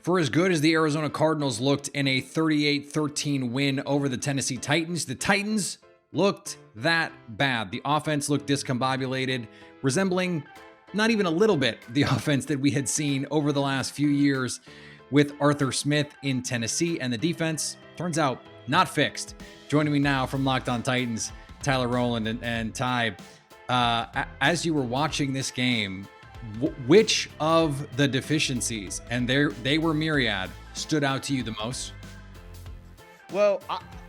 For as good as the Arizona Cardinals looked in a 38-13 win over the Tennessee Titans, the Titans looked that bad. The offense looked discombobulated, resembling not even a little bit the offense that we had seen over the last few years with Arthur Smith in Tennessee, and the defense turns out not fixed. Joining me now from Locked On Titans, Tyler Rowland and Ty. As you were watching this game, which of the deficiencies, and they were myriad, stood out to you the most? Well,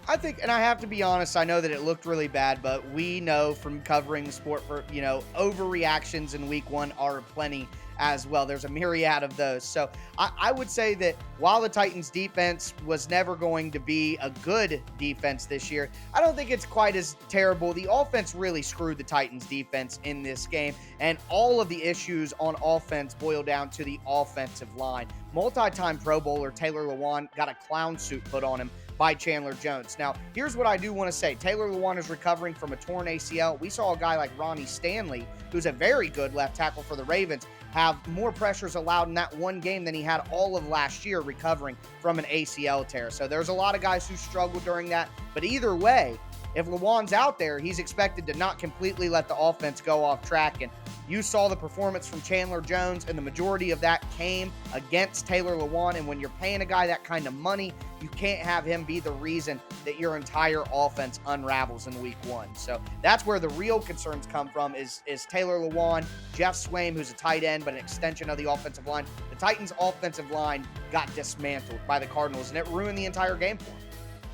I think, and I have to be honest, I know that it looked really bad, but we know from covering the sport for, overreactions in week one are plenty as well. There's a myriad of those. So I would say that while the Titans defense was never going to be a good defense this year, I don't think it's quite as terrible. The offense really screwed the Titans defense in this game, and all of the issues on offense boil down to the offensive line. Multi-time Pro Bowler Taylor Lewan got a clown suit put on him by Chandler Jones. Now, here's what I do want to say. Taylor Lewan is recovering from a torn ACL. We saw a guy like Ronnie Stanley, who's a very good left tackle for the Ravens, have more pressures allowed in that one game than he had all of last year recovering from an ACL tear. So there's a lot of guys who struggled during that. But either way, if Lewan's out there, he's expected to not completely let the offense go off track. And you saw the performance from Chandler Jones, and the majority of that came against Taylor Lewan. And when you're paying a guy that kind of money, you can't have him be the reason that your entire offense unravels in week one. So that's where the real concerns come from is Taylor Lewan, Jeff Swaim, who's a tight end, but an extension of the offensive line. The Titans' offensive line got dismantled by the Cardinals, and it ruined the entire game for them.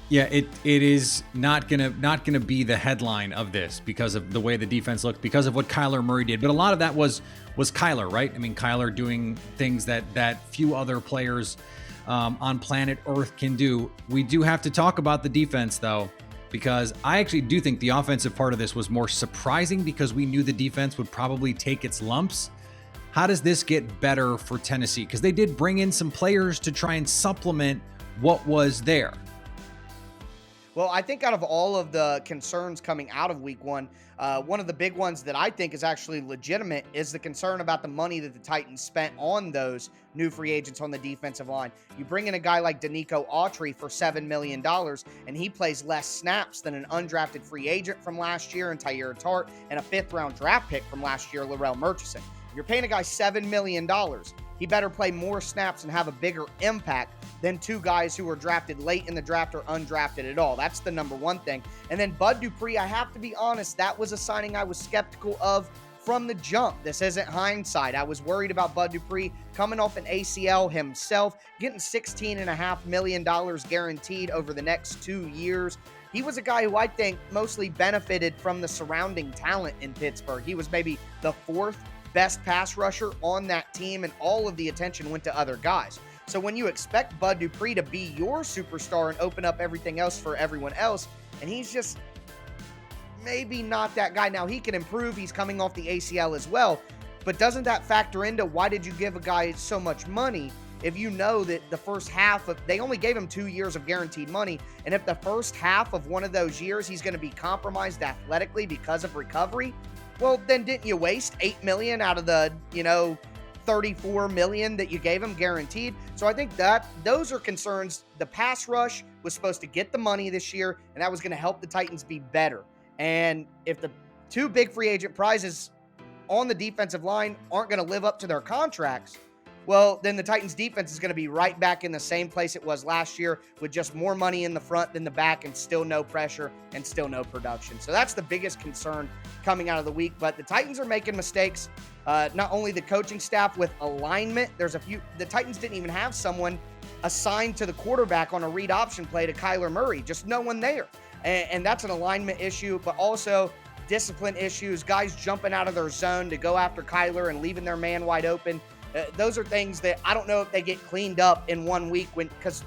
Yeah, it is not gonna be the headline of this because of the way the defense looked, because of what Kyler Murray did. But a lot of that was Kyler, right? I mean, Kyler doing things that few other players on planet Earth can do. We do have to talk about the defense, though, because I actually do think the offensive part of this was more surprising because we knew the defense would probably take its lumps. How does this get better for Tennessee? Because they did bring in some players to try and supplement what was there. Well, I think out of all of the concerns coming out of week one, one of the big ones that I think is actually legitimate is the concern about the money that the Titans spent on those new free agents on the defensive line. You bring in a guy like Danico Autry for $7 million, and he plays less snaps than an undrafted free agent from last year in Tyler Tart and a fifth-round draft pick from last year, Larrell Murchison. If you're paying a guy $7 million, he better play more snaps and have a bigger impact than two guys who were drafted late in the draft or undrafted at all. That's the number one thing. And then Bud Dupree, I have to be honest, that was a signing I was skeptical of from the jump. This isn't hindsight. I was worried about Bud Dupree coming off an ACL himself, getting $16.5 million guaranteed over the next 2 years. He was a guy who I think mostly benefited from the surrounding talent in Pittsburgh. He was maybe the fourth best pass rusher on that team, and all of the attention went to other guys. So when you expect Bud Dupree to be your superstar and open up everything else for everyone else, and he's just maybe not that guy. Now, he can improve. He's coming off the ACL as well. But doesn't that factor into why did you give a guy so much money if you know that the first half of, they only gave him 2 years of guaranteed money, and if the first half of one of those years he's going to be compromised athletically because of recovery, well, then didn't you waste $8 million out of the, $34 million that you gave him guaranteed? So I think that those are concerns. The pass rush was supposed to get the money this year, and that was going to help the Titans be better. And if the two big free agent prizes on the defensive line aren't going to live up to their contracts, well, then the Titans defense is going to be right back in the same place it was last year with just more money in the front than the back and still no pressure and still no production. So that's the biggest concern coming out of the week. But the Titans are making mistakes. Not only the coaching staff with alignment, the Titans didn't even have someone assigned to the quarterback on a read option play to Kyler Murray, just no one there. And that's an alignment issue, but also discipline issues, guys jumping out of their zone to go after Kyler and leaving their man wide open. Those are things that I don't know if they get cleaned up in 1 week because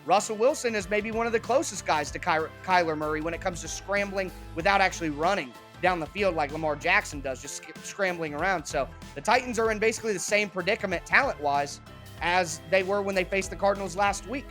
Russell Wilson is maybe one of the closest guys to Kyler Murray when it comes to scrambling without actually running down the field like Lamar Jackson does, just scrambling around. So the Titans are in basically the same predicament talent-wise as they were when they faced the Cardinals last week.